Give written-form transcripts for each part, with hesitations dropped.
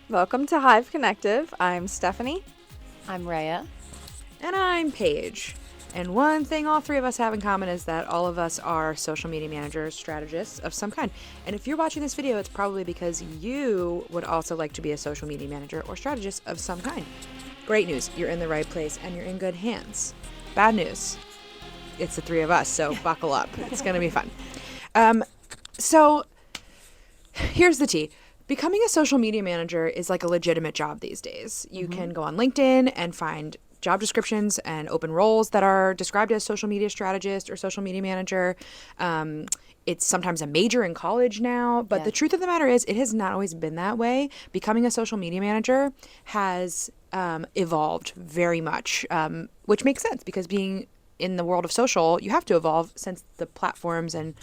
Welcome to Hive Connective. I'm Stephanie. I'm Raeya. And I'm Paige. And one thing all three of us have in common is that all of us are social media managers, strategists of some kind. And if you're watching this video, it's probably because you would also like to be a social media manager or strategist of some kind. Great news, you're in the right place and you're in good hands. Bad news, it's the three of us, so buckle up. It's going to be fun. So here's the tea. Becoming a social media manager is like a legitimate job these days. You can go on LinkedIn and find job descriptions and open roles that are described as social media strategist or social media manager. It's sometimes a major in college now, but the truth of the matter is it has not always been that way. Becoming a social media manager has evolved very much, which makes sense because being in the world of social, you have to evolve since the platforms and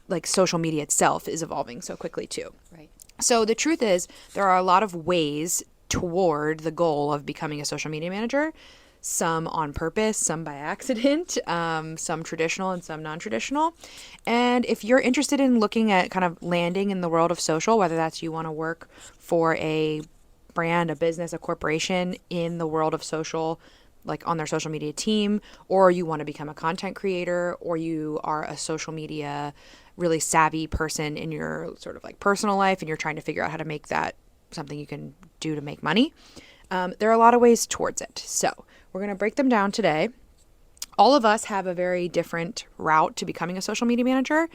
like social media itself is evolving so quickly too. Right. So the truth is there are a lot of ways toward the goal of becoming a social media manager, some on purpose, some by accident, some traditional and some non-traditional. And if you're interested in looking at kind of landing in the world of social, whether that's you want to work for a brand, a business, a corporation in the world of social, like on their social media team, or you want to become a content creator, or you are a social media really savvy person in your sort of like personal life and you're trying to figure out how to make that something you can do to make money. There are a lot of ways towards it. So we're going to break them down today. All of us have a very different route to becoming a social media manager.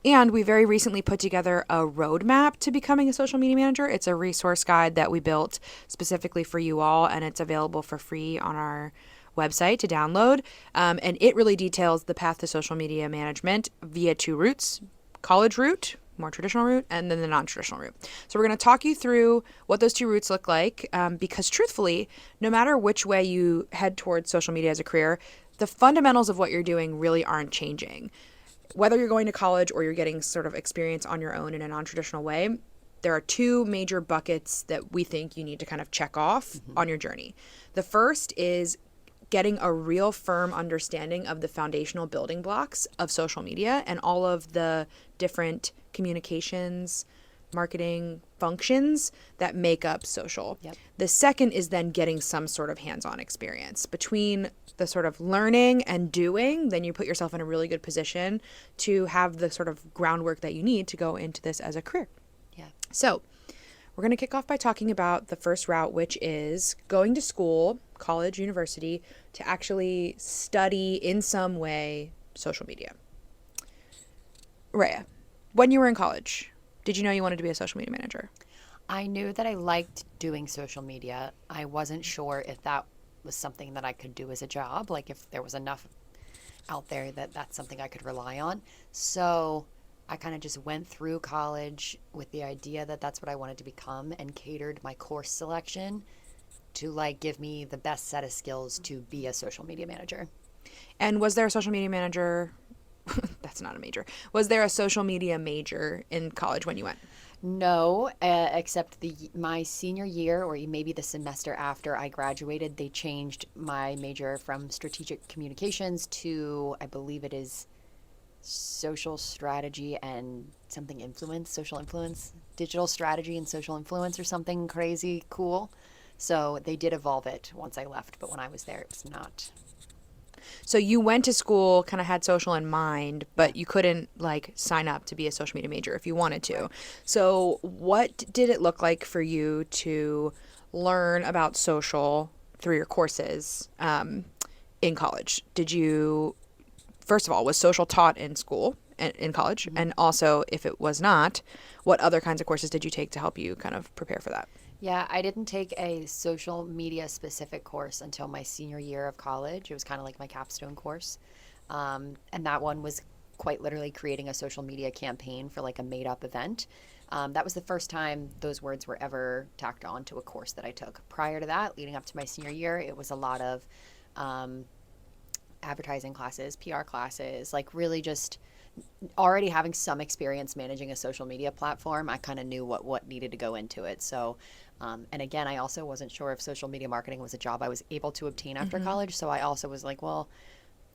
And we very recently put together a roadmap to becoming a social media manager. It's a resource guide that we built specifically for you all, and it's available for free on our website to download. And it really details the path to social media management via two routes: college route, more traditional route, and then the non-traditional route. So we're going to talk you through what those two routes look like, because truthfully, no matter which way you head towards social media as a career, the fundamentals of what you're doing really aren't changing. Whether you're going to college or you're getting sort of experience on your own in a non-traditional way, there are two major buckets that we think you need to kind of check off on your journey. The first is getting a real firm understanding of the foundational building blocks of social media and all of the different communications, marketing functions that make up social. Yep. The second is then getting some sort of hands-on experience. Between the sort of learning and doing, then you put yourself in a really good position to have the sort of groundwork that you need to go into this as a career. Yeah. So we're going to kick off by talking about the first route, which is going to school, college, university, to actually study in some way social media. Raeya, when you were in college, did you know you wanted to be a social media manager? I knew that I liked doing social media. I wasn't sure if that was something that I could do as a job, like if there was enough out there that that's something I could rely on. So I kind of just went through college with the idea that that's what I wanted to become and catered my course selection to like give me the best set of skills to be a social media manager. And was there a social media manager? That's not a major. Was there a social media major in college when you went? No, except my senior year or maybe the semester after I graduated, they changed my major from strategic communications to, I believe it is social strategy and something influence, social influence, digital strategy and social influence or something crazy cool. So they did evolve it once I left, but when I was there, it was not. So you went to school, kind of had social in mind, but you couldn't like sign up to be a social media major if you wanted to. Right. So what did it look like for you to learn about social through your courses in college? Did you, first of all, was social taught in school, in college? And also, if it was not, what other kinds of courses did you take to help you kind of prepare for that? Yeah, I didn't take a social media specific course until my senior year of college. It was kind of like my capstone course. And that one was quite literally creating a social media campaign for like a made up event. That was the first time those words were ever tacked on to a course that I took. Prior to that, leading up to my senior year, it was a lot of advertising classes, PR classes, like really just already having some experience managing a social media platform. I kind of knew what needed to go into it. So and again, I also wasn't sure if social media marketing was a job I was able to obtain after college. So I also was like, well,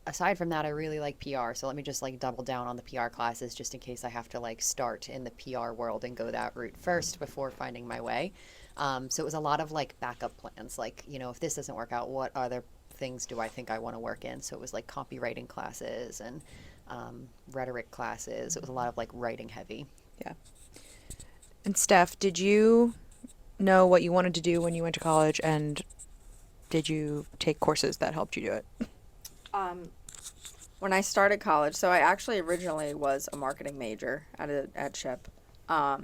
aside from that, I really like PR. So let me just like double down on the PR classes just in case I have to like start in the PR world and go that route first before finding my way. So it was a lot of like backup plans. Like, you know, if this doesn't work out, what other things do I think I want to work in? So it was like copywriting classes and rhetoric classes. It was a lot of like writing heavy. Yeah. And Steph, did you know what you wanted to do when you went to college, and did you take courses that helped you do it? When I started college, so I actually originally was a marketing major at SHIP. I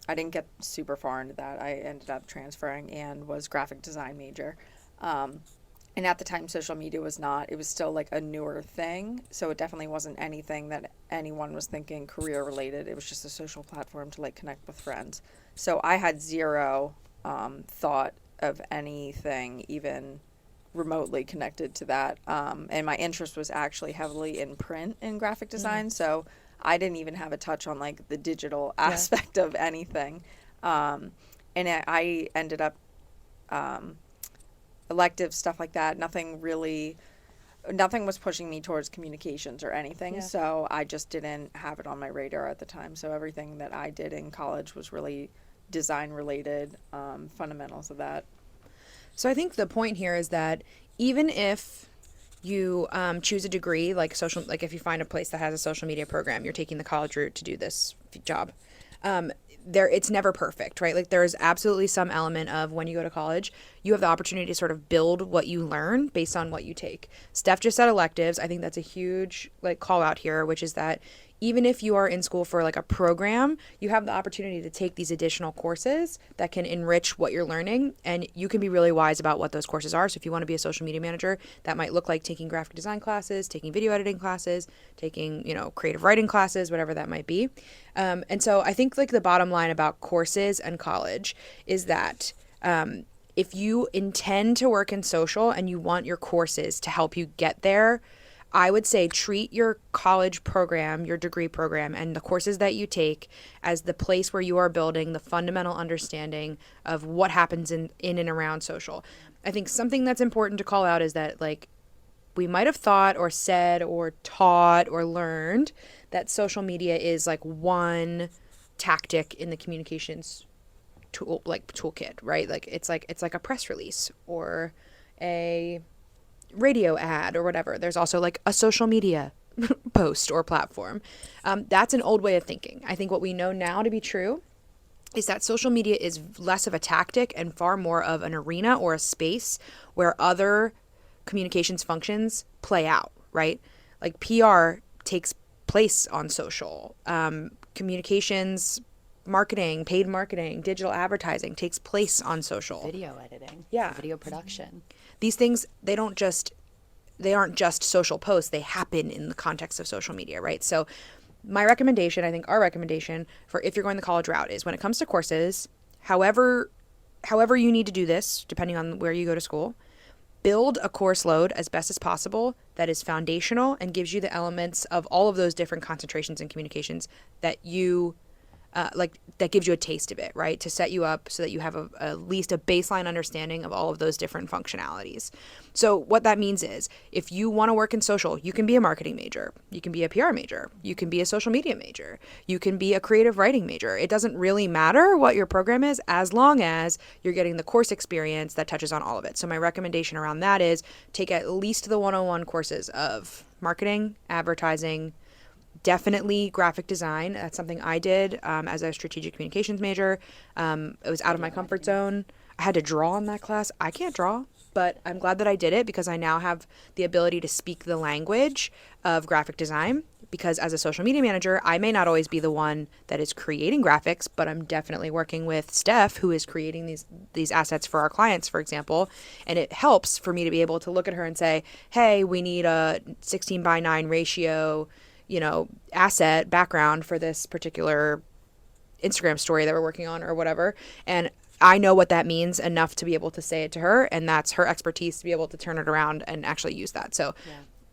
didn't get super far into that. I ended up transferring and was graphic design major. And at the time, social media was not, it was still like a newer thing. So it definitely wasn't anything that anyone was thinking career related. It was just a social platform to like connect with friends. So I had zero thought of anything even remotely connected to that. And my interest was actually heavily in print and graphic design. So I didn't even have a touch on like the digital aspect of anything. And I ended up elective stuff like that. Nothing was pushing me towards communications or anything. Yeah. So I just didn't have it on my radar at the time. So everything that I did in college was really design related, fundamentals of that. So I think the point here is that even if you choose a degree like if you find a place that has a social media program, you're taking the college route to do this job. It's never perfect, right? Like there's absolutely some element of when you go to college, you have the opportunity to sort of build what you learn based on what you take. Steph just said electives. I think that's a huge like call out here, which is that even if you are in school for like a program, you have the opportunity to take these additional courses that can enrich what you're learning, and you can be really wise about what those courses are. So if you want to be a social media manager, that might look like taking graphic design classes, taking video editing classes, taking, creative writing classes, whatever that might be. And so I think like the bottom line about courses and college is that if you intend to work in social and you want your courses to help you get there, I would say treat your college program, your degree program, and the courses that you take as the place where you are building the fundamental understanding of what happens in and around social. I think something that's important to call out is that like we might have thought or said or taught or learned that social media is like one tactic in the communications toolkit, right? Like it's like a press release or a radio ad or whatever. There's also like a social media post or platform. That's an old way of thinking. I think what we know now to be true is that social media is less of a tactic and far more of an arena or a space where other communications functions play out, right? Like PR takes place on social. Communications, marketing, paid marketing, digital advertising takes place on social. Video editing. Yeah. Video production. These things, they aren't just social posts. They happen in the context of social media, right? So my recommendation, I think our recommendation for if you're going the college route is when it comes to courses, however you need to do this, depending on where you go to school, build a course load as best as possible that is foundational and gives you the elements of all of those different concentrations and communications that you that gives you a taste of it, right? To set you up so that you have at least a baseline understanding of all of those different functionalities. So what that means is if you want to work in social, you can be a marketing major, you can be a PR major, you can be a social media major, you can be a creative writing major. It doesn't really matter what your program is as long as you're getting the course experience that touches on all of it. So my recommendation around that is take at least the 101 courses of marketing, advertising, definitely graphic design. That's something I did as a strategic communications major. It was out of my comfort zone. I had to draw in that class. I can't draw, but I'm glad that I did it because I now have the ability to speak the language of graphic design. Because as a social media manager, I may not always be the one that is creating graphics, but I'm definitely working with Steph, who is creating these assets for our clients, for example. And it helps for me to be able to look at her and say, hey, we need a 16:9 ratio asset background for this particular Instagram story that we're working on or whatever. And I know what that means enough to be able to say it to her. And that's her expertise to be able to turn it around and actually use that. So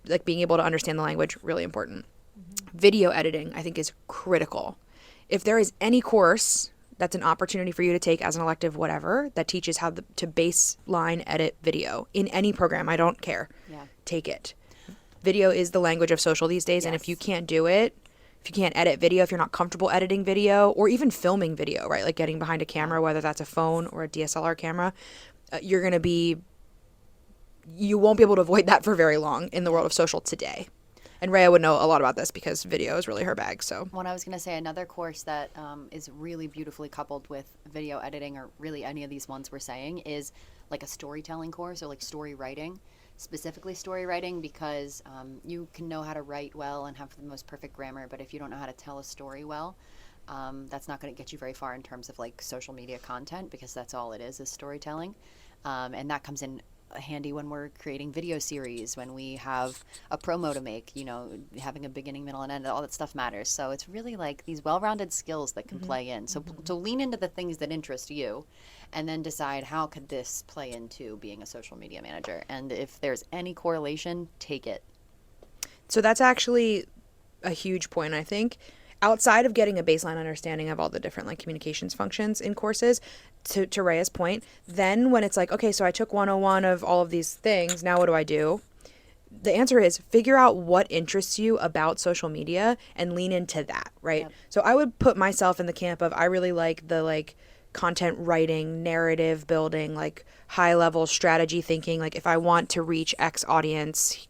like being able to understand the language, really important. Mm-hmm. Video editing, I think, is critical. If there is any course that's an opportunity for you to take as an elective, whatever, that teaches how to baseline edit video in any program, I don't care. Yeah. Take it. video is the language of social these days. And if you can't do it, if you can't edit video, if you're not comfortable editing video or even filming video, right? Like getting behind a camera, whether that's a phone or a DSLR camera, you won't be able to avoid that for very long in the world of social today. And Raeya would know a lot about this because video is really her bag. So What I was going to say, another course that is really beautifully coupled with video editing, or really any of these ones we're saying, is like a storytelling course, or like story writing, specifically story writing, because you can know how to write well and have the most perfect grammar, but if you don't know how to tell a story well, that's not going to get you very far in terms of like social media content, because that's all it is storytelling. And that comes in handy when we're creating video series, when we have a promo to make, having a beginning, middle, and end, all that stuff matters. So it's really like these well-rounded skills that can play in. So to lean into the things that interest you, and then decide how could this play into being a social media manager. And if there's any correlation, take it. So that's actually a huge point, I think. Outside of getting a baseline understanding of all the different like communications functions in courses, to Raeya's point, then when it's like, okay, so I took 101 of all of these things, now what do I do? The answer is figure out what interests you about social media and lean into that, right? Yep. So I would put myself in the camp of I really like the like content writing, narrative building, like high level strategy thinking. Like if I want to reach X audience,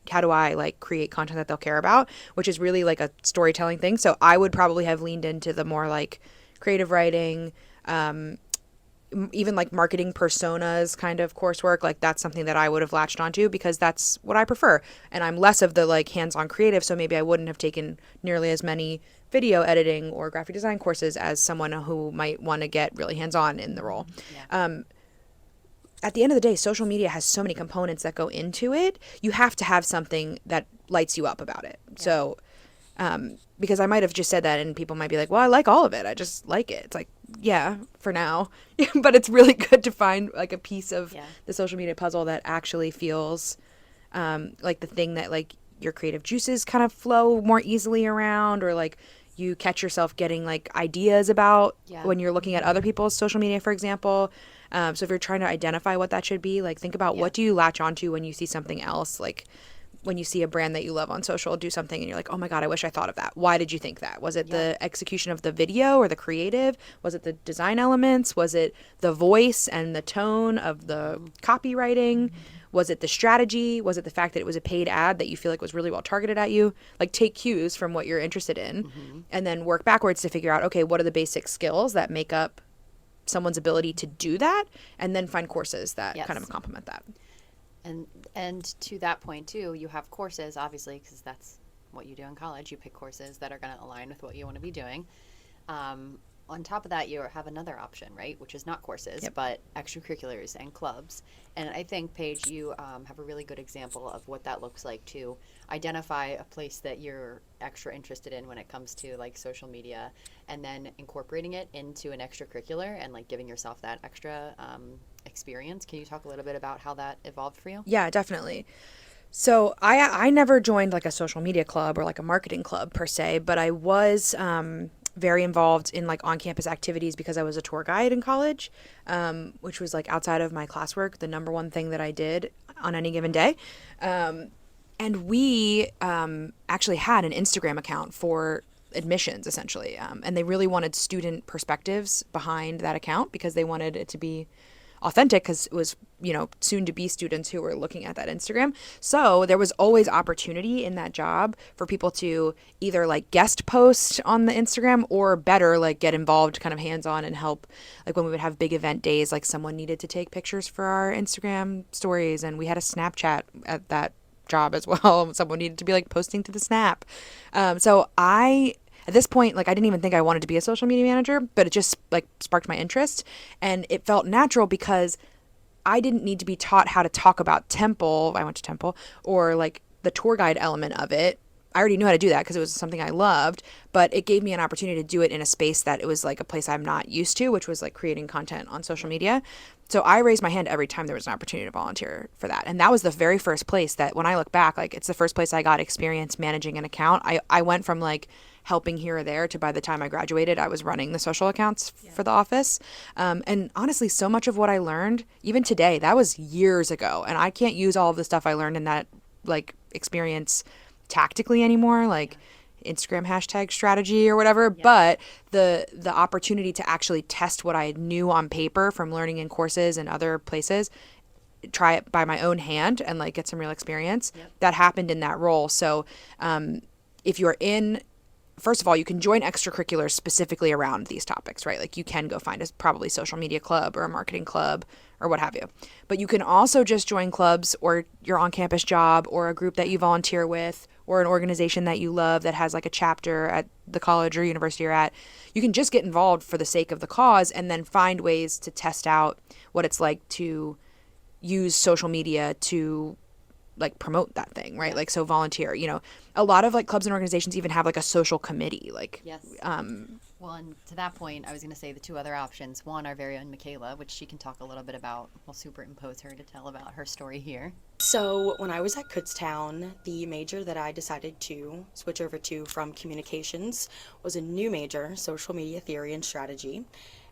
how do I like create content that they'll care about, which is really like a storytelling thing. So I would probably have leaned into the more like creative writing, even like marketing personas kind of coursework. Like that's something that I would have latched onto because that's what I prefer. And I'm less of the like hands-on creative. So maybe I wouldn't have taken nearly as many video editing or graphic design courses as someone who might want to get really hands-on in the role. Yeah. At the end of the day, social media has so many components that go into it. You have to have something that lights you up about it. Yeah. So, because I might have just said that and people might be like, well, I like all of it. I just like it. It's like, yeah, for now. But it's really good to find like a piece of the social media puzzle that actually feels like the thing that like your creative juices kind of flow more easily around, or like you catch yourself getting like ideas about when you're looking at other people's social media, for example. So if you're trying to identify what that should be, like think about what do you latch onto when you see something else, like when you see a brand that you love on social do something and you're like, oh my God, I wish I thought of that. Why did you think that? Was it the execution of the video or the creative? Was it the design elements? Was it the voice and the tone of the copywriting? Was it the strategy? Was it the fact that it was a paid ad that you feel like was really well targeted at you? Like take cues from what you're interested in and then work backwards to figure out, okay, what are the basic skills that make up someone's ability to do that, and then find courses that kind of complement that. And to that point too, you have courses, obviously, because that's what you do in college. You pick courses that are going to align with what you want to be doing. On top of that, you have another option, right, which is not courses, but extracurriculars and clubs. And I think, Paige, you have a really good example of what that looks like to identify a place that you're extra interested in when it comes to like social media, and then incorporating it into an extracurricular and like giving yourself that extra experience. Can you talk a little bit about how that evolved for you? Yeah, definitely. So I never joined like a social media club or like a marketing club per se, but I was very involved in like on-campus activities because I was a tour guide in college, which was like outside of my classwork, the number one thing that I did on any given day. And we actually had an Instagram account for admissions, essentially. And they really wanted student perspectives behind that account because they wanted it to be authentic, because it was, soon to be students who were looking at that Instagram. So there was always opportunity in that job for people to either like guest post on the Instagram, or better, like get involved kind of hands-on and help. Like when we would have big event days, like someone needed to take pictures for our Instagram stories, and we had a Snapchat at that job as well. Someone needed to be like posting to the Snap. So at this point, like I didn't even think I wanted to be a social media manager, but it just like sparked my interest, and it felt natural because I didn't need to be taught how to talk about Temple. I went to Temple, or like the tour guide element of it. I already knew how to do that because it was something I loved, but it gave me an opportunity to do it in a space that it was like a place I'm not used to, which was like creating content on social media. So I raised my hand every time there was an opportunity to volunteer for that. And that was the very first place that when I look back, like it's the first place I got experience managing an account. I went from like helping here or there to by the time I graduated, I was running the social accounts for the office. And honestly, so much of what I learned, even today, that was years ago. And I can't use all of the stuff I learned in that like experience tactically anymore, like Instagram hashtag strategy or whatever, but the opportunity to actually test what I knew on paper from learning in courses and other places, try it by my own hand and like get some real experience, that happened in that role. So if you're in, first of all, you can join extracurriculars specifically around these topics, right? Like you can go find a probably social media club or a marketing club or what have you. But you can also just join clubs or your on-campus job or a group that you volunteer with or an organization that you love that has like a chapter at the college or university you're at. You can just get involved for the sake of the cause and then find ways to test out what it's like to use social media to like promote that thing, right? Like, so volunteer, you know, a lot of like clubs and organizations even have like a social committee, like, Well, and to that point, I was going to say the two other options. One, our very own Michaela, which she can talk a little bit about. We'll superimpose her to tell about her story here. So when I was at Kutztown, the major that I decided to switch over to from communications was a new major, social media theory and strategy.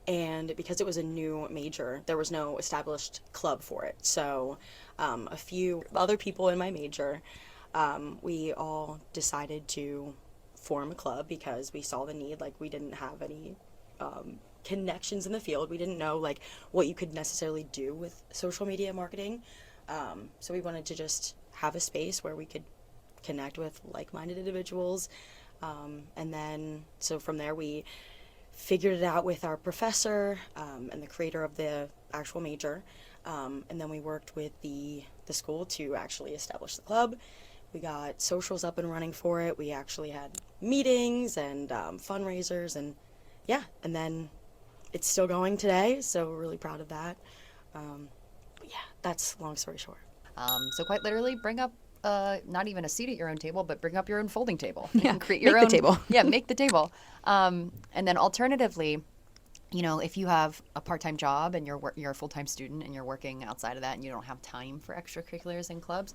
And because it was a new major, there was no established club for it. So a few other people in my major, we all decided to form a club because we saw the need. Like, we didn't have any connections in the field. We didn't know like what you could necessarily do with social media marketing. So we wanted to just have a space where we could connect with like-minded individuals. And then, so from there we figured it out with our professor and the creator of the actual major. And then we worked with the school to actually establish the club. We got socials up and running for it. We actually had meetings and fundraisers, and and then it's still going today, so we're really proud of that. But yeah, that's long story short. So quite literally, bring up not even a seat at your own table, but bring up your own folding table. Yeah, and create your make own the table. Yeah, make the table. And then alternatively, you know, if you have a part-time job and you're a full-time student and you're working outside of that and you don't have time for extracurriculars and clubs,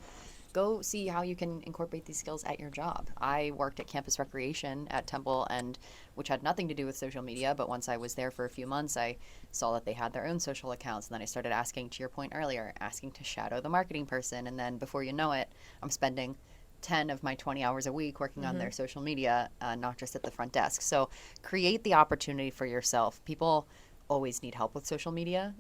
go see how you can incorporate these skills at your job. I worked at campus recreation at Temple, and which had nothing to do with social media, but once I was there for a few months, I saw that they had their own social accounts, and then I started asking, to your point earlier, asking to shadow the marketing person, and then before you know it, I'm spending 10 of my 20 hours a week working on their social media, not just at the front desk. So create the opportunity for yourself. People always need help with social media.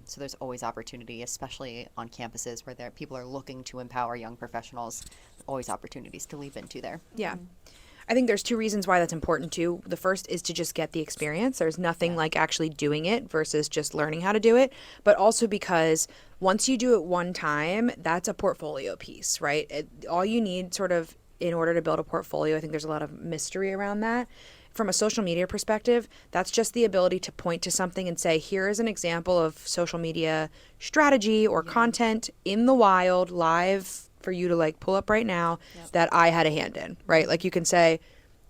So there's always opportunity, especially on campuses where people are looking to empower young professionals. Always opportunities to leap into there. Yeah. I think there's two reasons why that's important too. The first is to just get the experience. There's nothing like actually doing it versus just learning how to do it. But also because once you do it one time, that's a portfolio piece, right? All you need sort of in order to build a portfolio, I think there's a lot of mystery around that. From a social media perspective, that's just the ability to point to something and say, here is an example of social media strategy or content in the wild, live for you to like pull up right now that I had a hand in, right? Like you can say,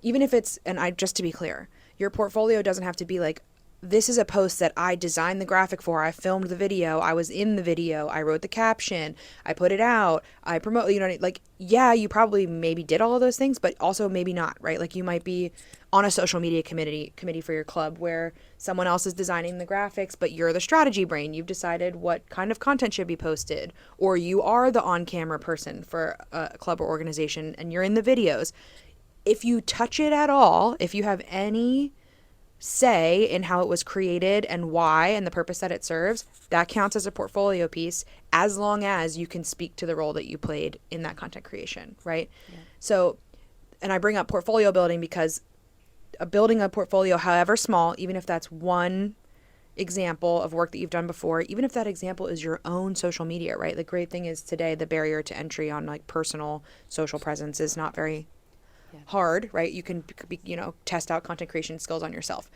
even if it's, just to be clear, your portfolio doesn't have to be like, this is a post that I designed the graphic for, I filmed the video, I was in the video, I wrote the caption, I put it out, I promote, you know, like, yeah, you probably maybe did all of those things, but also maybe not, right? Like you might be on a social media committee for your club where someone else is designing the graphics, but you're the strategy brain. You've decided what kind of content should be posted, or you are the on-camera person for a club or organization and you're in the videos. If you touch it at all, if you have any say in how it was created and why and the purpose that it serves, that counts as a portfolio piece as long as you can speak to the role that you played in that content creation, right? So, and I bring up portfolio building because building a portfolio, however small, even if that's one example of work that you've done before, even if that example is your own social media, right? The great thing is today the barrier to entry on like personal social presence is not very hard, right? You can, test out content creation skills on yourself.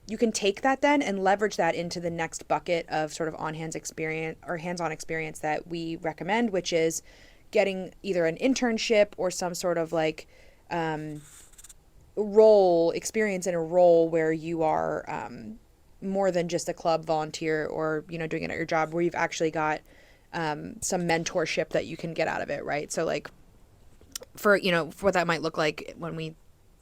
You can take that then and leverage that into the next bucket of sort of on-hands experience or hands-on experience that we recommend, which is getting either an internship or some sort of like experience in a role where you are more than just a club volunteer or, doing it at your job, where you've actually got some mentorship that you can get out of it, right? So like for what that might look like when we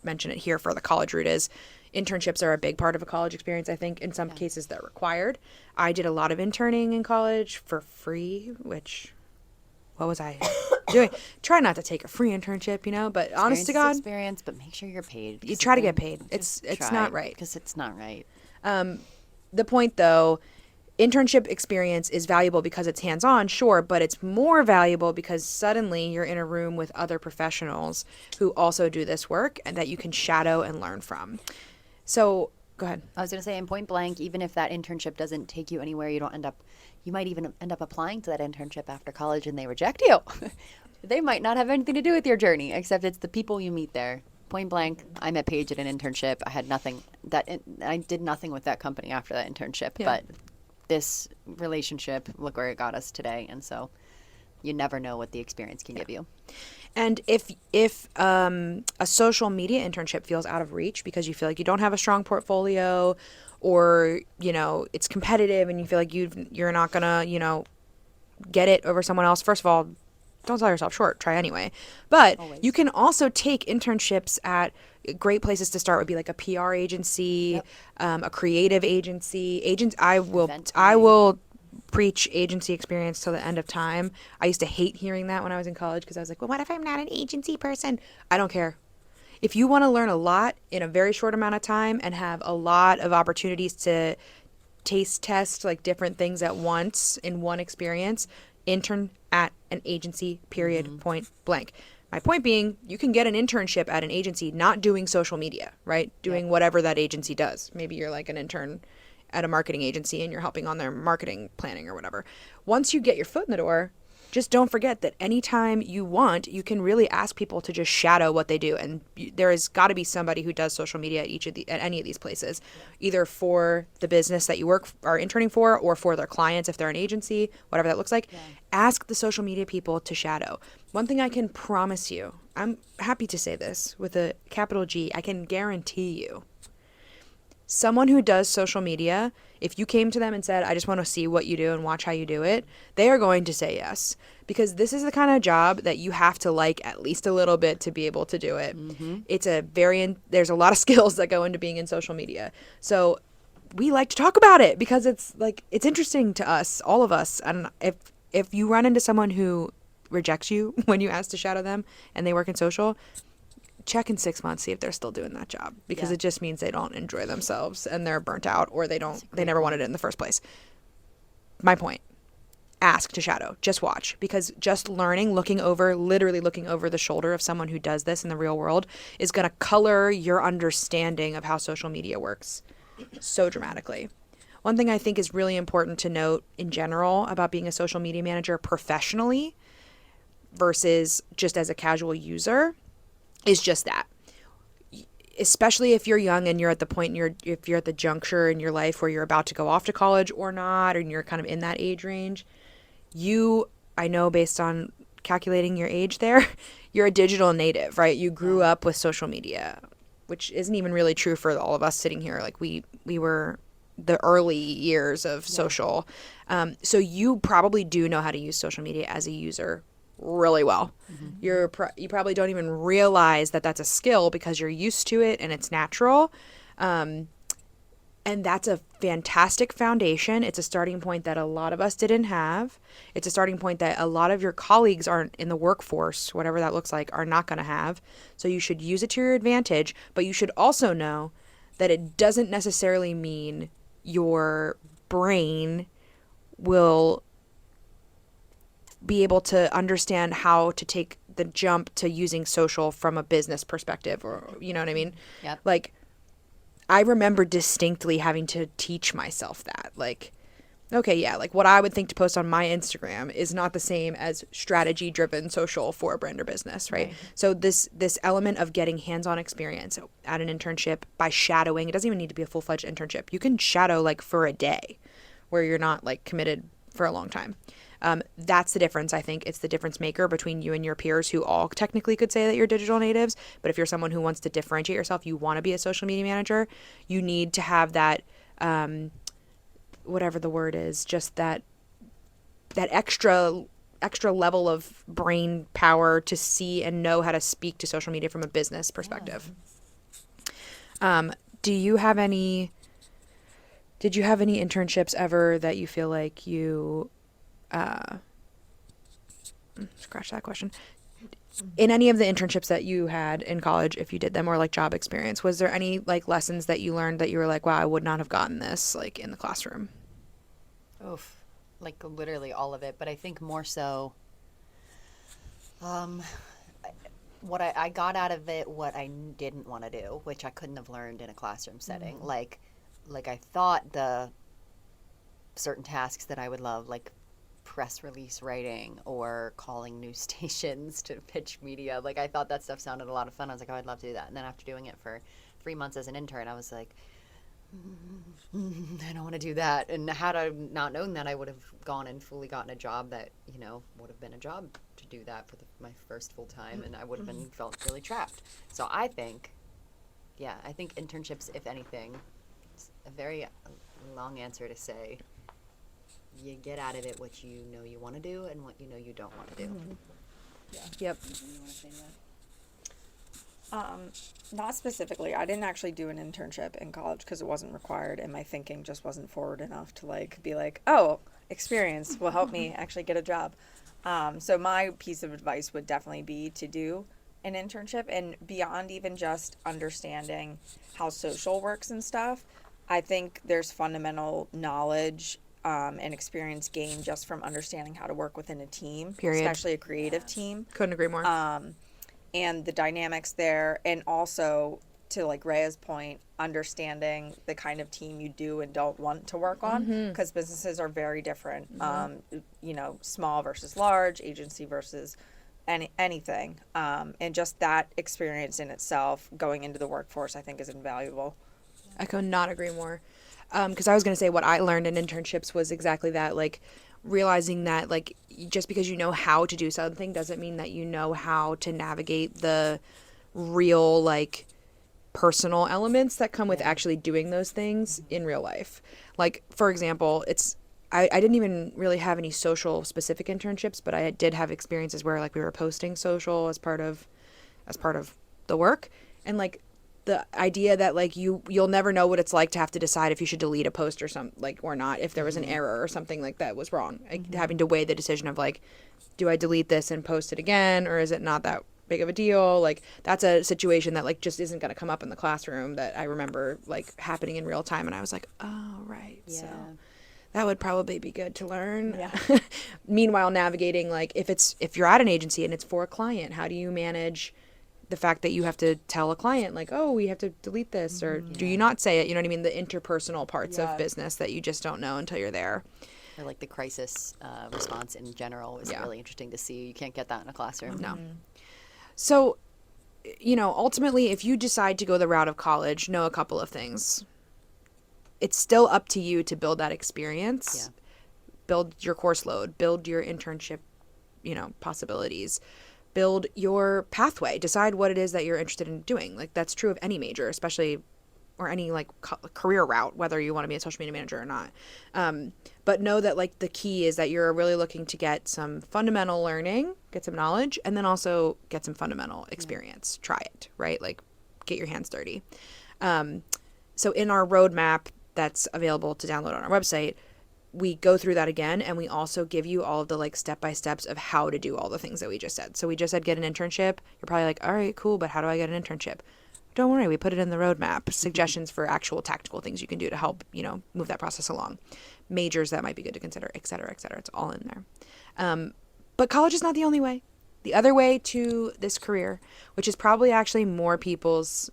mention it here for the college route is internships are a big part of a college experience. I think in some cases they're required. I did a lot of interning in college for free, which, what was I? try not to take a free internship, but honest to God, experience, but make sure you're paid. you try to get paid. It's not right. Because it's not right. The point though, internship experience is valuable because it's hands-on, sure, but it's more valuable because suddenly you're in a room with other professionals who also do this work and that you can shadow and learn from. So go ahead. I was going to say, in point blank, even if that internship doesn't take you anywhere, you might even end up applying to that internship after college and they reject you. They might not have anything to do with your journey, except it's the people you meet there. Point blank, I met Paige at an internship. I had nothing I did nothing with that company after that internship, but this relationship, look where it got us today. And so you never know what the experience can give you. And if a social media internship feels out of reach because you feel like you don't have a strong portfolio, or it's competitive and you feel like you're not gonna get it over someone else, first of all, don't sell yourself short. Try anyway. But Always. You can also take internships at great places to start. Would be like a PR agency, a creative agency. I will preach agency experience till the end of time. I used to hate hearing that when I was in college because I was like, well, what if I'm not an agency person? I don't care. If you want to learn a lot in a very short amount of time and have a lot of opportunities to taste test like different things at once in one experience, intern at an agency, period, point blank. My point being, you can get an internship at an agency not doing social media, right? Doing whatever that agency does. Maybe you're like an intern at a marketing agency and you're helping on their marketing planning or whatever. Once you get your foot in the door, just don't forget that anytime you want, you can really ask people to just shadow what they do. And there has got to be somebody who does social media at any of these places, either for the business that you are interning for, or for their clients if they're an agency, whatever that looks like. Yeah. Ask the social media people to shadow. One thing I can promise you, I'm happy to say this with a capital G, I can guarantee you, someone who does social media, if you came to them and said, I just want to see what you do and watch how you do it, they are going to say yes. Because this is the kind of job that you have to like at least a little bit to be able to do it. Mm-hmm. There's a lot of skills that go into being in social media. So we like to talk about it because it's interesting to us, all of us. And if you run into someone who rejects you when you ask to shadow them and they work in social, check in 6 months, see if they're still doing that job, because it just means they don't enjoy themselves and they're burnt out, or they never wanted it in the first place. My point, ask to shadow, just watch, because just learning, literally looking over the shoulder of someone who does this in the real world is going to color your understanding of how social media works so dramatically. One thing I think is really important to note in general about being a social media manager professionally versus just as a casual user is just that. Especially if you're young and you're at the point if you're at the juncture in your life where you're about to go off to college or not, and you're kind of in that age range, I know based on calculating your age there, you're a digital native, right? You grew up with social media, which isn't even really true for all of us sitting here. Like we were the early years of social. So you probably do know how to use social media as a user really well. Mm-hmm. You probably don't even realize that that's a skill because you're used to it and it's natural. And that's a fantastic foundation. It's a starting point that a lot of us didn't have. It's a starting point that a lot of your colleagues aren't in the workforce, whatever that looks like, are not going to have. So you should use it to your advantage, but you should also know that it doesn't necessarily mean your brain will be able to understand how to take the jump to using social from a business perspective, or you know what I mean? Yep. Like, I remember distinctly having to teach myself that. Like, okay, yeah, like what I would think to post on my Instagram is not the same as strategy-driven social for a brand or business, right? So this element of getting hands-on experience at an internship by shadowing, it doesn't even need to be a full-fledged internship. You can shadow like for a day where you're not like committed for a long time. That's the difference. I think it's the difference maker between you and your peers who all technically could say that you're digital natives. But if you're someone who wants to differentiate yourself, you want to be a social media manager, you need to have that, whatever the word is, just that extra level of brain power to see and know how to speak to social media from a business perspective. Did you have any internships ever that you feel like you, scratch that question. In any of the internships that you had in college, if you did them, or like job experience, was there any like lessons that you learned that you were like, wow, I would not have gotten this like in the classroom? Oof. Like literally all of it, but I think more so what I got out of it, what I didn't want to do, which I couldn't have learned in a classroom setting. Like I thought the certain tasks that I would love, like press release writing or calling news stations to pitch media, like I thought that stuff sounded a lot of fun. I was like, oh, I'd love to do that. And then after doing it for 3 months as an intern, I was like, I don't want to do that. And had I not known that, I would have gone and fully gotten a job that, you know, would have been a job to do that for my first full time, and I would have been felt really trapped. So I think internships, if anything, it's a very long answer to say you get out of it what you know you want to do and what you know you don't want to do. Yep. Not specifically. I didn't actually do an internship in college because it wasn't required, and my thinking just wasn't forward enough to like be like, oh, experience will help me actually get a job. So my piece of advice would definitely be to do an internship, and beyond even just understanding how social works and stuff, I think there's fundamental knowledge and experience gained just from understanding how to work within a team, Period. especially a creative team. Couldn't agree more. And the dynamics there, and also to like Raeya's point, understanding the kind of team you do and don't want to work on, because businesses are very different. You know, small versus large, agency versus anything, and just that experience in itself going into the workforce, I think, is invaluable. I could not agree more. Because I was going to say what I learned in internships was exactly that, like realizing that like just because you know how to do something doesn't mean that you know how to navigate the real like personal elements that come with actually doing those things in real life. Like, for example, I didn't even really have any social specific internships, but I did have experiences where like we were posting social as part of the work, and like the idea that like you'll never know what it's like to have to decide if you should delete a post or or not, if there was an error or something like that was wrong, like having to weigh the decision of like, do I delete this and post it again, or is it not that big of a deal? Like that's a situation that like just isn't going to come up in the classroom, that I remember like happening in real time, and I was like, oh right. Yeah. So that would probably be good to learn. Yeah. Meanwhile, navigating like if you're at an agency and it's for a client, how do you manage the fact that you have to tell a client like, oh, we have to delete this, or do you not say it? You know what I mean? The interpersonal parts of business that you just don't know until you're there. Or like the crisis response in general is really interesting to see. You can't get that in a classroom. No. So, you know, ultimately, if you decide to go the route of college, know a couple of things. It's still up to you to build that experience, build your course load, build your internship, you know, possibilities, build your pathway, decide what it is that you're interested in doing. Like that's true of any major, especially, or any like career route, whether you want to be a social media manager or not. But know that like the key is that you're really looking to get some fundamental learning, get some knowledge, and then also get some fundamental experience. Try it, right? Like get your hands dirty. So in our roadmap that's available to download on our website, we go through that again, and we also give you all of the like step-by-steps of how to do all the things that we just said. So we just said get an internship. You're probably like, all right, cool, but how do I get an internship? Don't worry, we put it in the roadmap. Suggestions for actual tactical things you can do to help, you know, move that process along. Majors that might be good to consider, et cetera, et cetera. It's all in there. But college is not the only way. The other way to this career, which is probably actually more people's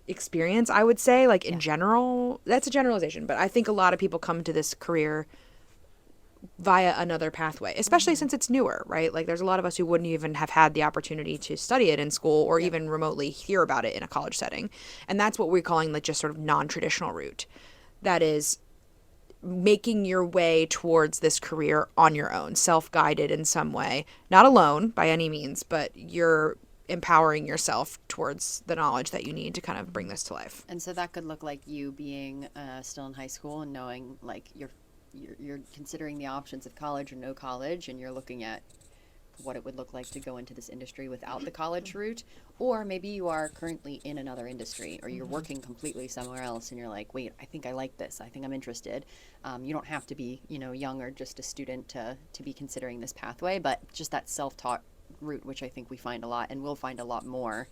experience, I would say, like in general, that's a generalization, but I think a lot of people come to this career via another pathway, especially since it's newer, right? Like there's a lot of us who wouldn't even have had the opportunity to study it in school or even remotely hear about it in a college setting. And that's what we're calling like just sort of non-traditional route. That is making your way towards this career on your own, self-guided in some way, not alone by any means, but you're empowering yourself towards the knowledge that you need to kind of bring this to life. And so that could look like you being still in high school and knowing like you're considering the options of college or no college, and you're looking at what it would look like to go into this industry without the college route, or maybe you are currently in another industry, or you're working completely somewhere else and you're like, wait, I think I like this, I think I'm interested. You don't have to be, young or just a student to be considering this pathway, but just that self-taught route, which I think we find a lot and will find a lot more,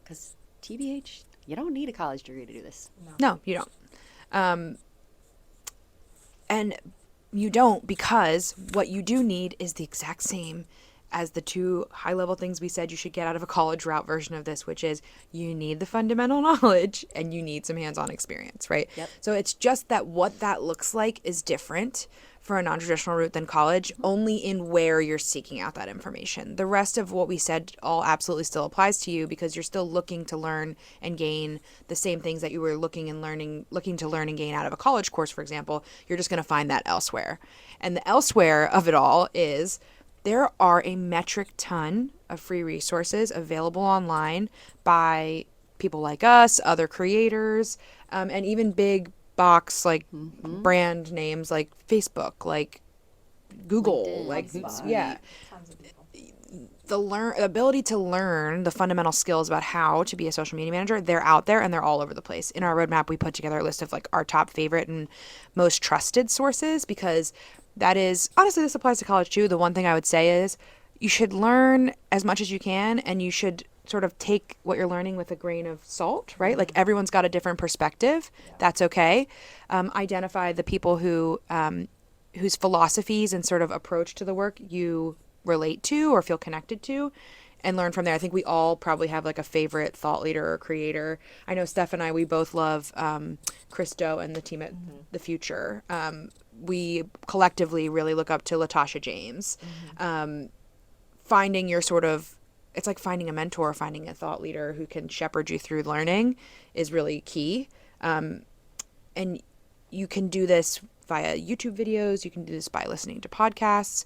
because TBH, you don't need a college degree to do this. No, you don't. And you don't, because what you do need is the exact same as the two high-level things we said you should get out of a college route version of this, which is you need the fundamental knowledge and you need some hands-on experience, right? Yep. So it's just that what that looks like is different for a non-traditional route than college, only in where you're seeking out that information. The rest of what we said all absolutely still applies to you, because you're still looking to learn and gain the same things that you were looking to learn and gain out of a college course, for example. You're just going to find that elsewhere. And the elsewhere of it all is there are a metric ton of free resources available online by people like us, other creators, and even big box like brand names like Facebook, like Google, LinkedIn, like HubSpot. yeah. Tons of people. The ability to learn the fundamental skills about how to be a social media manager, they're out there and they're all over the place. In our roadmap, we put together a list of like our top favorite and most trusted sources, because that is, honestly, this applies to college too. The one thing I would say is you should learn as much as you can, and you should sort of take what you're learning with a grain of salt, right? Like everyone's got a different perspective. That's okay. Identify the people who whose philosophies and sort of approach to the work you relate to or feel connected to, and learn from there. I think we all probably have like a favorite thought leader or creator. I know Steph and I, we both love Christo and the team at The Future. We collectively really look up to Latasha James. Finding your sort of, it's like finding a mentor, finding a thought leader who can shepherd you through learning is really key. And you can do this via YouTube videos. You can do this by listening to podcasts.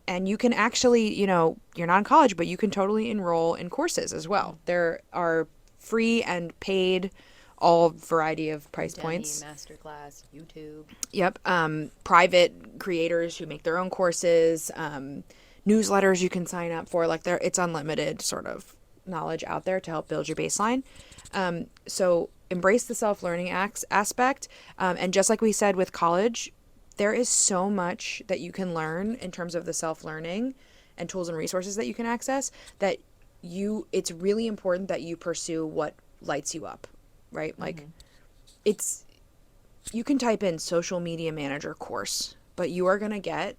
And you can actually, you're not in college, but you can totally enroll in courses as well. There are free and paid, all variety of price points. Masterclass, YouTube. Yep. Private creators who make their own courses, newsletters you can sign up for. Like it's unlimited sort of knowledge out there to help build your baseline. So embrace the self-learning aspect. And just like we said with college, there is so much that you can learn in terms of the self-learning and tools and resources that you can access, that it's really important that you pursue what lights you up, right? Like you can type in social media manager course, but you are going to get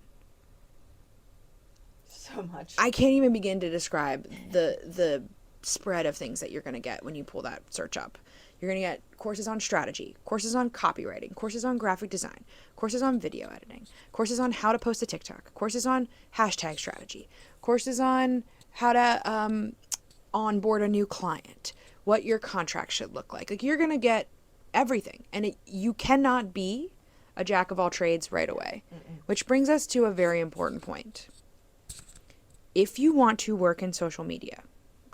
So much. I can't even begin to describe the spread of things that you're going to get when you pull that search up. You're going to get courses on strategy, courses on copywriting, courses on graphic design, courses on video editing, courses on how to post a TikTok, courses on hashtag strategy, courses on how to onboard a new client, what your contract should look like. Like, you're going to get everything. And you cannot be a jack of all trades right away, which brings us to a very important point. If you want to work in social media,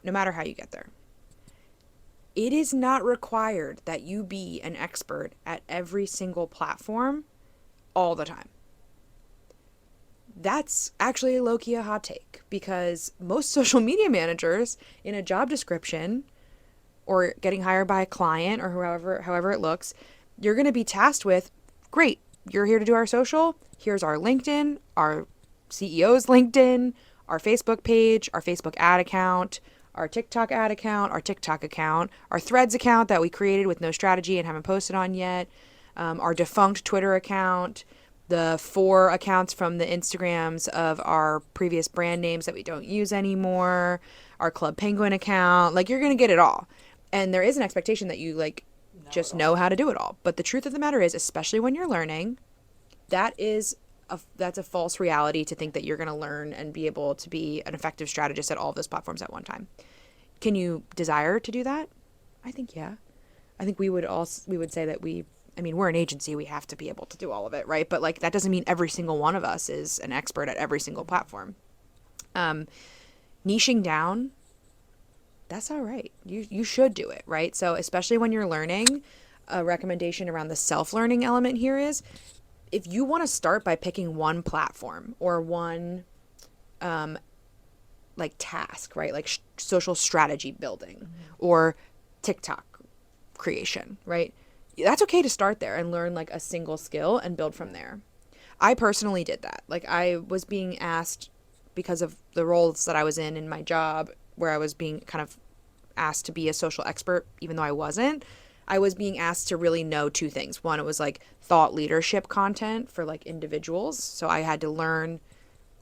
no matter how you get there, it is not required that you be an expert at every single platform all the time. That's actually low-key a hot take, because most social media managers in a job description or getting hired by a client or however it looks, you're going to be tasked with, great, you're here to do our social. Here's our LinkedIn, our CEO's LinkedIn, our Facebook page, our Facebook ad account, our TikTok ad account, our TikTok account, our Threads account that we created with no strategy and haven't posted on yet, our defunct Twitter account, the 4 accounts from the Instagrams of our previous brand names that we don't use anymore, our Club Penguin account. Like, you're going to get it all. And there is an expectation that you just know how to do it all. But the truth of the matter is, especially when you're learning, that's a false reality to think that you're going to learn and be able to be an effective strategist at all of those platforms at one time. Can you desire to do that? I think, yeah. I think we would say that we're an agency, we have to be able to do all of it, right? But that doesn't mean every single one of us is an expert at every single platform. Niching down, that's all right. You should do it, right? So especially when you're learning, a recommendation around the self-learning element here is, if you want to start by picking one platform or one like task, right? Like social strategy building or TikTok creation, right? That's okay to start there and learn like a single skill and build from there. I personally did that. Like I was being asked, because of the roles that I was in my job, where I was being kind of asked to be a social expert, even though I wasn't, I was being asked to really know two things. One, it was like thought leadership content for like individuals. So I had to learn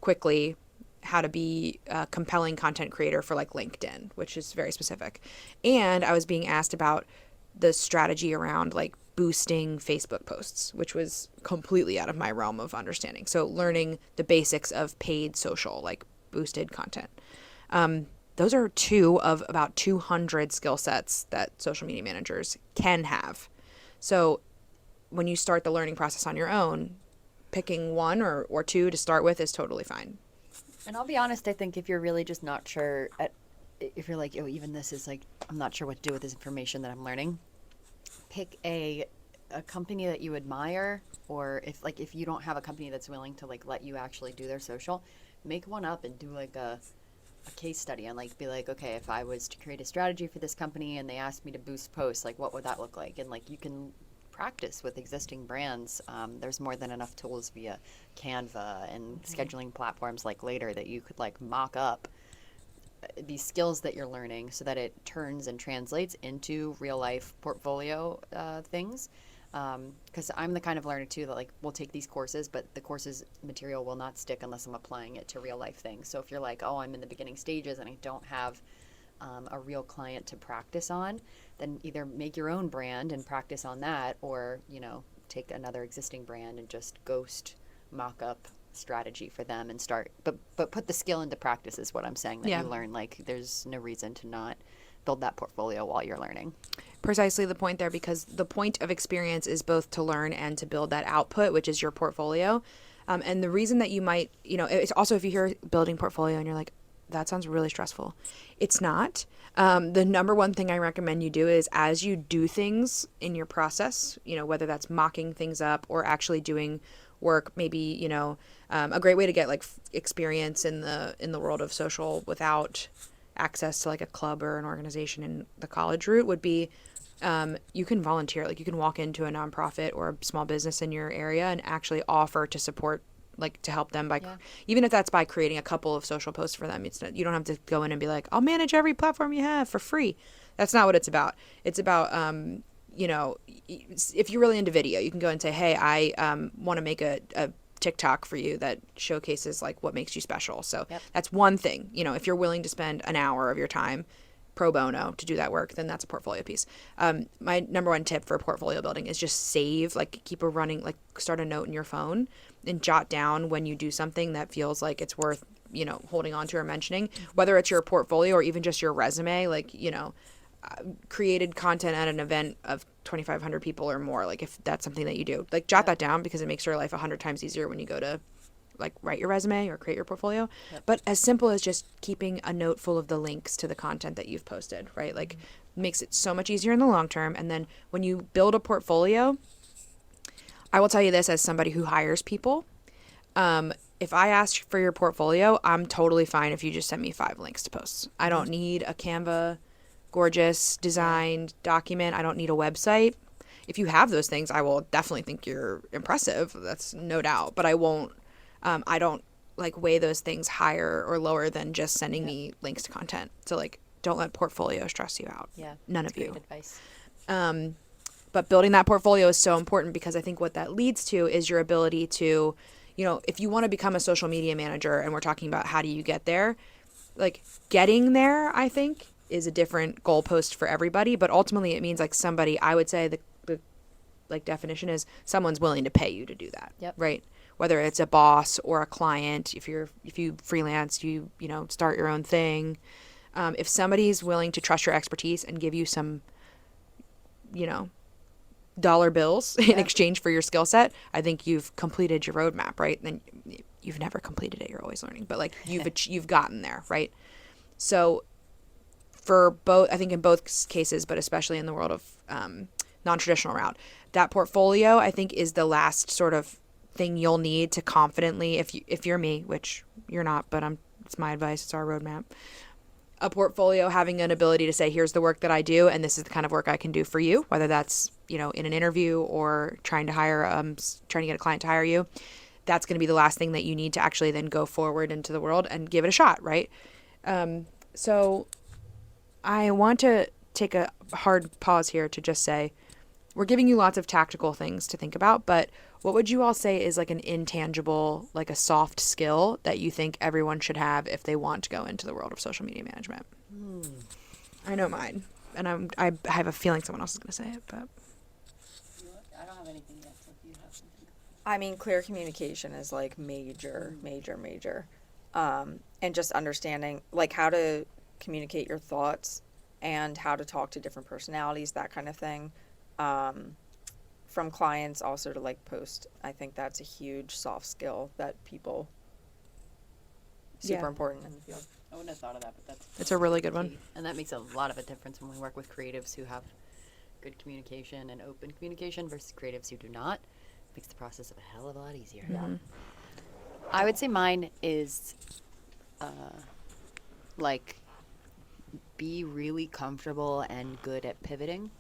quickly how to be a compelling content creator for like LinkedIn, which is very specific. And I was being asked about the strategy around like boosting Facebook posts, which was completely out of my realm of understanding. So learning the basics of paid social, like boosted content. Those are two of about 200 skill sets that social media managers can have. So when you start the learning process on your own, picking one or two to start with is totally fine. And I'll be honest, I think if you're really just not sure, if you're like, oh, even this is like, I'm not sure what to do with this information that I'm learning, pick a company that you admire, or if you don't have a company that's willing to like let you actually do their social, make one up and do like a case study and like be like, okay, if I was to create a strategy for this company and they asked me to boost posts, like what would that look like? And like you can practice with existing brands. There's more than enough tools via Canva and scheduling platforms like Later that you could like mock up these skills that you're learning so that it turns and translates into real life portfolio things. Because I'm the kind of learner too that like will take these courses, but the courses material will not stick unless I'm applying it to real life things. So if you're like, oh, I'm in the beginning stages and I don't have a real client to practice on, then either make your own brand and practice on that, or take another existing brand and just ghost mock up strategy for them and start. But put the skill into practice is what I'm saying that you learn. Like there's no reason to not build that portfolio while you're learning. Precisely the point there, because the point of experience is both to learn and to build that output, which is your portfolio. And the reason that you might, it's also if you hear building portfolio and you're like, that sounds really stressful. It's not. The number one thing I recommend you do is as you do things in your process, whether that's mocking things up or actually doing work, maybe, a great way to get like experience in the world of social without access to like a club or an organization in the college route would be you can volunteer. Like you can walk into a nonprofit or a small business in your area and actually offer to support, like to help them by even if that's by creating a couple of social posts for them. It's not, you don't have to go in and be like, I'll manage every platform you have for free. That's not what it's about. It's about if you're really into video, you can go and say, hey, I want to make a TikTok for you that showcases like what makes you special. So that's one thing. If you're willing to spend an hour of your time pro bono to do that work, then that's a portfolio piece. My number one tip for portfolio building is just save, like keep a running, like start a note in your phone and jot down when you do something that feels like it's worth, holding on to or mentioning, whether it's your portfolio or even just your resume, like, created content at an event of 2,500 people or more. Like if that's something that you do, like jot that down because it makes your life 100 times easier when you go to like write your resume or create your portfolio. But as simple as just keeping a note full of the links to the content that you've posted, right? Like makes it so much easier in the long term. And then when you build a portfolio, I will tell you this as somebody who hires people. If I ask for your portfolio, I'm totally fine if you just send me 5 links to posts. I don't need a Canva gorgeous designed document. I don't need a website. If you have those things, I will definitely think you're impressive. That's no doubt. But I won't, I don't like weigh those things higher or lower than just sending me links to content. So like, don't let portfolio stress you out. Yeah. None of you. Great advice. But building that portfolio is so important because I think what that leads to is your ability to, if you want to become a social media manager and we're talking about how do you get there, like getting there, I think is a different goalpost for everybody. But ultimately it means like somebody, I would say the like definition is someone's willing to pay you to do that. Yep. Right. Whether it's a boss or a client, if you freelance, you start your own thing. If somebody's willing to trust your expertise and give you some, dollar bills in exchange for your skill set, I think you've completed your roadmap, right? Then you've never completed it. You're always learning, but like you've gotten there, right? So for both, I think in both cases, but especially in the world of non-traditional route, that portfolio, I think, is the last sort of thing you'll need to confidently, if you're me, which you're not, but I'm It's my advice. It's our roadmap. A portfolio, having an ability to say, here's the work that I do, and this is the kind of work I can do for you, whether that's, in an interview or trying to get a client to hire you. That's going to be the last thing that you need to actually then go forward into the world and give it a shot, right? So I want to take a hard pause here to just say, we're giving you lots of tactical things to think about, but what would you all say is like an intangible, like a soft skill that you think everyone should have if they want to go into the world of social media management? I know mine, and I have a feeling someone else is going to say it, but I don't have anything yet, so if you have something. I mean, clear communication is like major. And just understanding like how to communicate your thoughts and how to talk to different personalities, that kind of thing. From clients also to like post. I think that's a huge soft skill that people super important in the field. I wouldn't have thought of that, but it's a really good one. key. And that makes a lot of a difference when we work with creatives who have good communication and open communication versus creatives who do not. Makes the process of a hell of a lot easier. Mm-hmm. I would say mine is like be really comfortable and good at pivoting.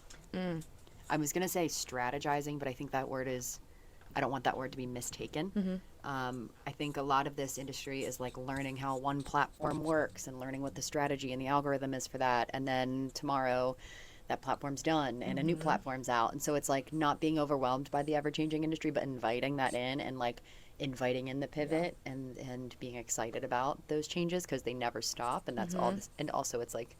I was going to say strategizing, but I think that word is, I don't want that word to be mistaken. I think a lot of this industry is like learning how one platform works and learning what the strategy and the algorithm is for that. And then tomorrow that platform's done and a new platform's out. And so it's like not being overwhelmed by the ever-changing industry, but inviting that in and like inviting in the pivot and being excited about those changes because they never stop. And that's all this, and also it's like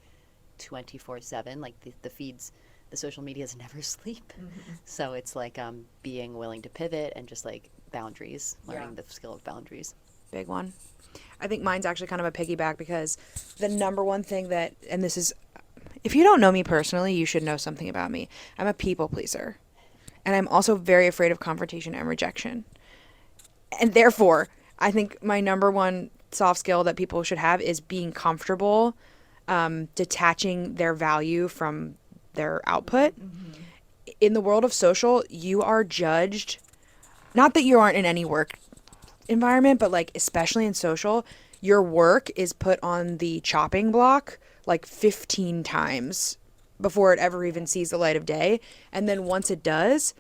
24/7, like the feeds, the social medias never sleep. So it's like being willing to pivot and just like boundaries, learning the skill of boundaries. Big one. I think mine's actually kind of a piggyback because the number one thing that, and this is, if you don't know me personally, you should know something about me. I'm a people pleaser. And I'm also very afraid of confrontation and rejection. And therefore, I think my number one soft skill that people should have is being comfortable detaching their value from their output. In the world of social, you are judged, not that you aren't in any work environment, but like especially in social, your work is put on the chopping block like 15 times before it ever even sees the light of day. And then once it does,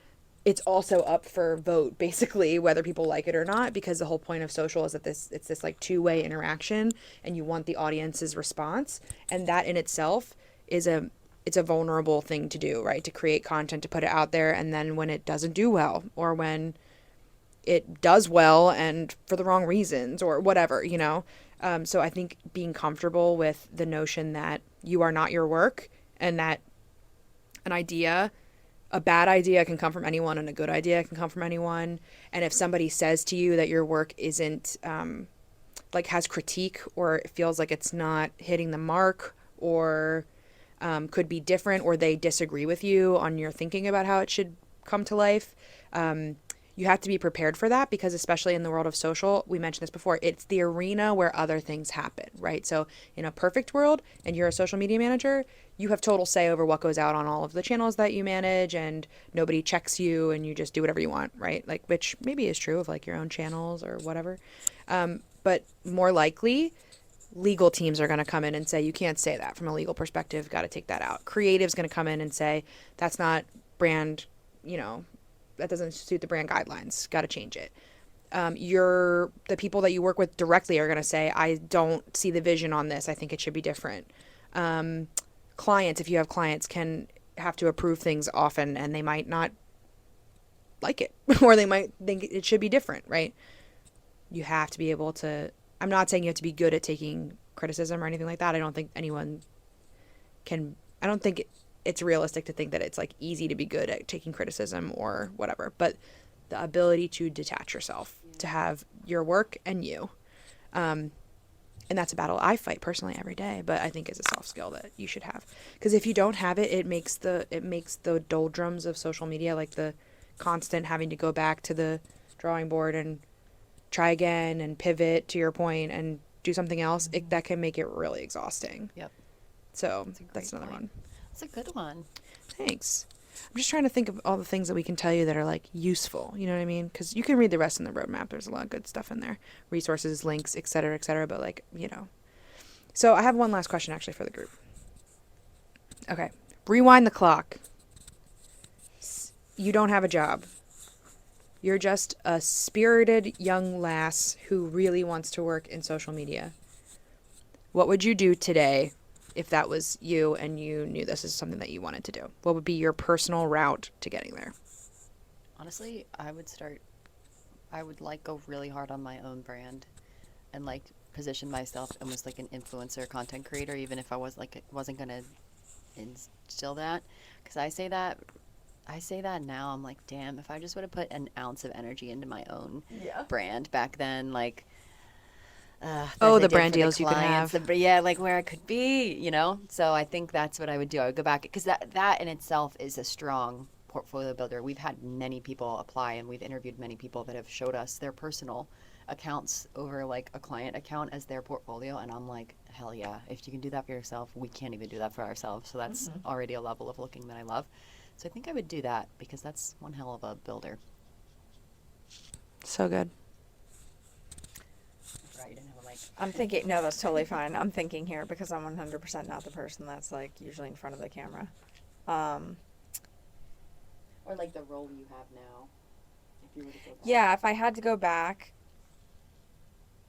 it's also up for vote, basically, whether people like it or not, because the whole point of social is that it's this like two-way interaction and you want the audience's response. And that in itself is it's a vulnerable thing to do, right? To create content, to put it out there. And then when it doesn't do well, or when it does well and for the wrong reasons or whatever, So I think being comfortable with the notion that you are not your work and that a bad idea can come from anyone and a good idea can come from anyone. And if somebody says to you that your work isn't like has critique or it feels like it's not hitting the mark or could be different or they disagree with you on your thinking about how it should come to life, you have to be prepared for that because especially in the world of social, we mentioned this before, it's the arena where other things happen, right? So in a perfect world and you're a social media manager, you have total say over what goes out on all of the channels that you manage and nobody checks you and you just do whatever you want, right? Like, which maybe is true of like your own channels or whatever. But more likely, legal teams are going to come in and say, you can't say that from a legal perspective, got to take that out. Creative's going to come in and say, that's not brand, that doesn't suit the brand guidelines, got to change it. The people that you work with directly are going to say, I don't see the vision on this. I think it should be different. Clients, if you have clients, can have to approve things often and they might not like it or they might think it should be different, right? You have to be able to, I'm not saying you have to be good at taking criticism or anything like that. I don't think anyone can, I don't think it's realistic to think that it's like easy to be good at taking criticism or whatever, but the ability to detach yourself, to have your work and you. And that's a battle I fight personally every day, but I think it's a soft skill that you should have. Because if you don't have it, it makes the doldrums of social media, like the constant having to go back to the drawing board and try again and pivot to your point and do something else, that can make it really exhausting. Yep. So that's another one. That's a good one. Thanks. I'm just trying to think of all the things that we can tell you that are like useful. You know what I mean? Because you can read the rest in the roadmap. There's a lot of good stuff in there, resources, links, et cetera, et cetera. But like, you know. So I have one last question actually for the group. Okay, rewind the clock. You don't have a job. You're just a spirited young lass who really wants to work in social media. What would you do today if that was you and you knew this is something that you wanted to do? What would be your personal route to getting there? Honestly, I would like go really hard on my own brand and like position myself almost like an influencer content creator, even if I wasn't going to instill that. Because I say that now, I'm like, damn, if I just would have put an ounce of energy into my own brand back then, like, the brand deals you could have. Yeah, like where I could be, you know? So I think that's what I would do. I would go back, because that in itself is a strong portfolio builder. We've had many people apply, and we've interviewed many people that have showed us their personal accounts over like a client account as their portfolio, and I'm like, hell yeah, if you can do that for yourself, we can't even do that for ourselves. So that's already a level of looking that I love. So I think I would do that, because that's one hell of a builder. So good. Right, and like, I'm thinking, no, that's totally fine. I'm thinking here because I'm 100% not the person that's like usually in front of the camera. or like the role you have now, if you were to go back. Yeah, if I had to go back,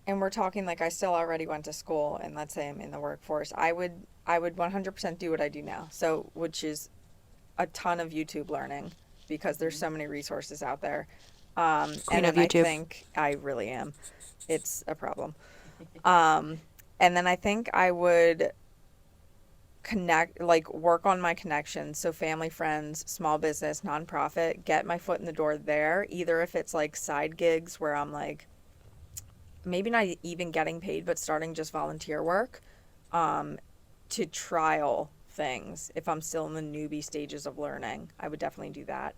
and we're talking like I still already went to school, and let's say I'm in the workforce, I would 100% do what I do now. So, which is a ton of YouTube learning, because there's so many resources out there. Queen and of then YouTube. I think I really am. It's a problem. And then I think I would work on my connections. So family, friends, small business, nonprofit, get my foot in the door there. Either if it's like side gigs where I'm like, maybe not even getting paid, but starting just volunteer work, to trial things. If I'm still in the newbie stages of learning, I would definitely do that.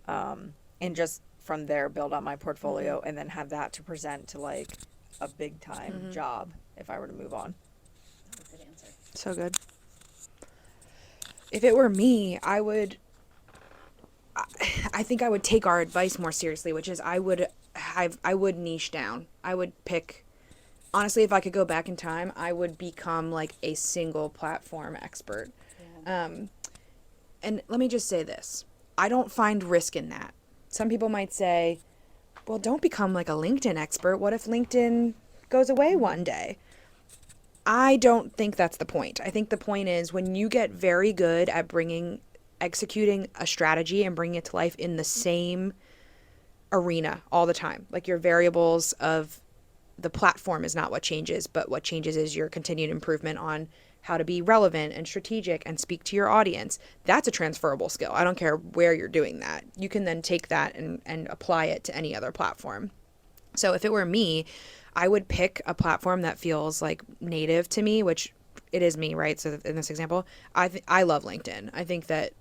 And just from there, build out my portfolio, and then have that to present to like a big time job if I were to move on. Good answer. So good. If it were me, I think I would take our advice more seriously, which is I would niche down. I would pick, honestly, if I could go back in time, I would become like a single platform expert. Yeah. And let me just say this. I don't find risk in that. Some people might say, well, don't become like a LinkedIn expert. What if LinkedIn goes away one day? I don't think that's the point. I think the point is when you get very good at executing a strategy and bringing it to life in the same arena all the time. Like your variables of the platform is not what changes, but what changes is your continued improvement on how to be relevant and strategic and speak to your audience. That's a transferable skill. I don't care where you're doing that. You can then take that and apply it to any other platform. So if it were me, I would pick a platform that feels like native to me, which it is me, right? So in this example, I love LinkedIn. I think that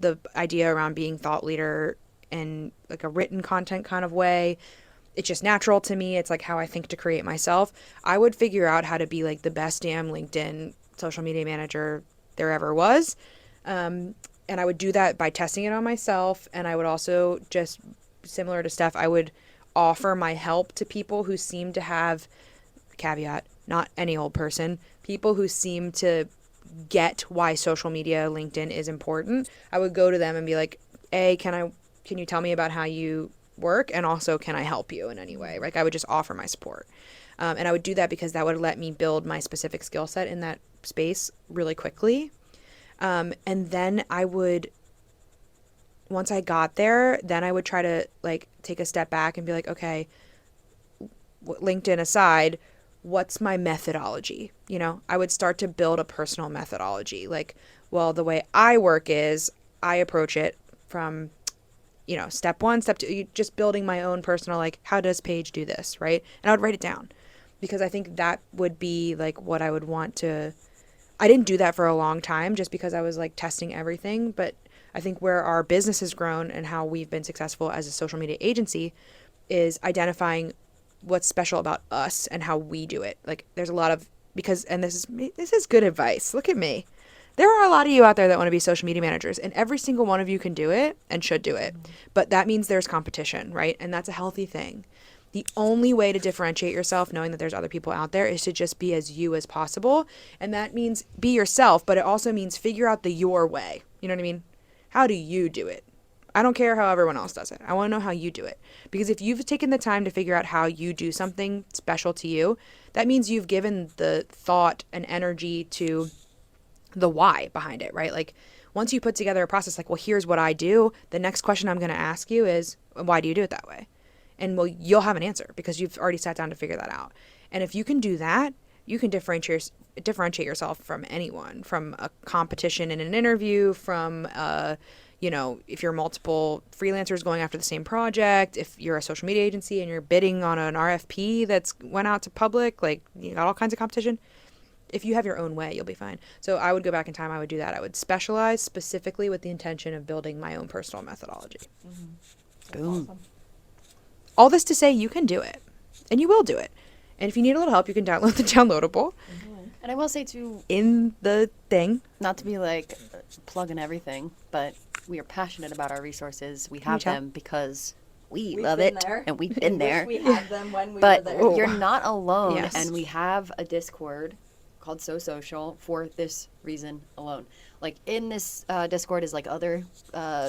the idea around being thought leader in like a written content kind of way, it's just natural to me. It's like how I think to create myself. I would figure out how to be like the best damn LinkedIn social media manager there ever was. And I would do that by testing it on myself. And I would also, just similar to Steph, I would offer my help to people who seem to have, caveat, not any old person, people who seem to get why social media, LinkedIn is important. I would go to them and be like, can you tell me about how you work? And also, can I help you in any way? Like I would just offer my support. And I would do that because that would let me build my specific skill set in that space really quickly. And then I would, once I got there, then I would try to like take a step back and be like, okay, LinkedIn aside, what's my methodology? You know, I would start to build a personal methodology. Like, well, the way I work is I approach it from, you know, step one, step two, just building my own personal, like, how does Paige do this, right? And I would write it down because I think that would be like what I would want to. I didn't do that for a long time just because I was like testing everything, but I think where our business has grown and how we've been successful as a social media agency is identifying what's special about us and how we do it. Like there's a lot of, because, and this is good advice. Look at me. There are a lot of you out there that want to be social media managers, and every single one of you can do it and should do it. But that means there's competition, right? And that's a healthy thing. The only way to differentiate yourself, knowing that there's other people out there, is to just be as you as possible. And that means be yourself, but it also means figure out the your way. You know what I mean? How do you do it? I don't care how everyone else does it. I want to know how you do it. Because if you've taken the time to figure out how you do something special to you, that means you've given the thought and energy to the why behind it, right? Like once you put together a process like, well, here's what I do, the next question I'm going to ask you is, why do you do it that way? And well, you'll have an answer because you've already sat down to figure that out. And if you can do that, you can differentiate yourself from anyone, from a competition in an interview, from if you're multiple freelancers going after the same project, if you're a social media agency and you're bidding on an RFP that's went out to public, like you got all kinds of competition. If you have your own way, you'll be fine. So I would go back in time. I would do that. I would specialize specifically with the intention of building my own personal methodology. Boom. Awesome. All this to say, you can do it, and you will do it. And if you need a little help, you can download the downloadable And I will say too, in the thing. not to be like plugging everything, but we are passionate about our resources. We have tell? them because we We've love been it, there. and we've been Wish there. we had them when we But were there. you're not alone, Yes. and we have a Discord called So Social for this reason alone. Like in this Discord is like other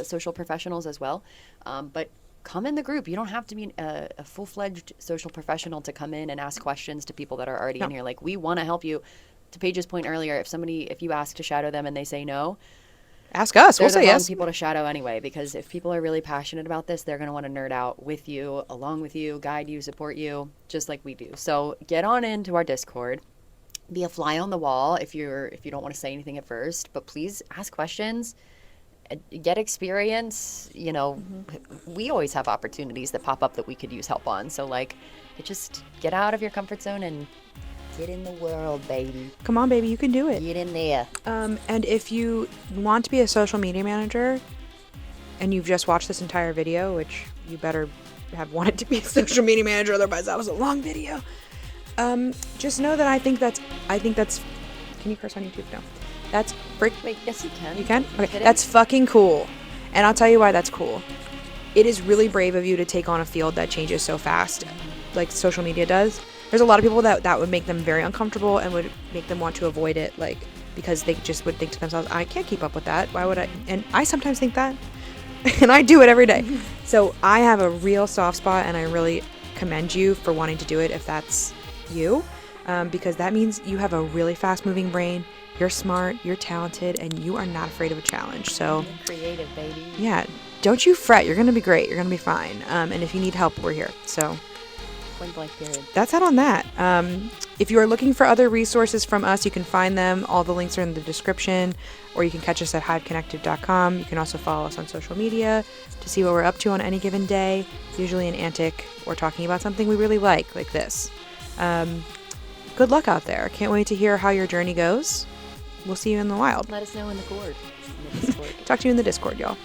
social professionals as well, but come in the group. You don't have to be a full-fledged social professional to come in and ask questions to people that are already in here. Like we want to help you. To Paige's point earlier, if you ask to shadow them and they say no, Ask us. they're We'll the say wrong yes. people to shadow anyway, because if people are really passionate about this, they're going to want to nerd out with you, along with you, guide you, support you, just like we do. So get on into our Discord. Be a fly on the wall if you don't want to say anything at first, but please ask questions, get experience. We always have opportunities that pop up that we could use help on. So just get out of your comfort zone and get in the world, baby. Come on, baby. You can do it. Get in there. And if you want to be a social media manager and you've just watched this entire video, which you better have wanted to be a social media manager, otherwise that was a long video. Just know that I think that's, can you curse on YouTube? No. That's Wait, yes you can. You can? Okay. Kidding? That's fucking cool. And I'll tell you why that's cool. It is really brave of you to take on a field that changes so fast, like social media does. There's a lot of people that would make them very uncomfortable and would make them want to avoid it, like, because they just would think to themselves, I can't keep up with that. Why would I? And I sometimes think that. And I do it every day. So I have a real soft spot, and I really commend you for wanting to do it if that's you, because that means you have a really fast-moving brain. You're smart, you're talented, and you are not afraid of a challenge. So You're creative, baby. yeah, don't you fret. You're going to be great. You're going to be fine. And if you need help, we're here. So Point blank period. that's it on that. If you are looking for other resources from us, you can find them. All the links are in the description, or you can catch us at hiveconnected.com. You can also follow us on social media to see what we're up to on any given day, usually an antic or talking about something we really like this. Good luck out there. Can't wait to hear how your journey goes. We'll see you in the wild. Let us know in the Discord. Talk to you in the Discord, y'all.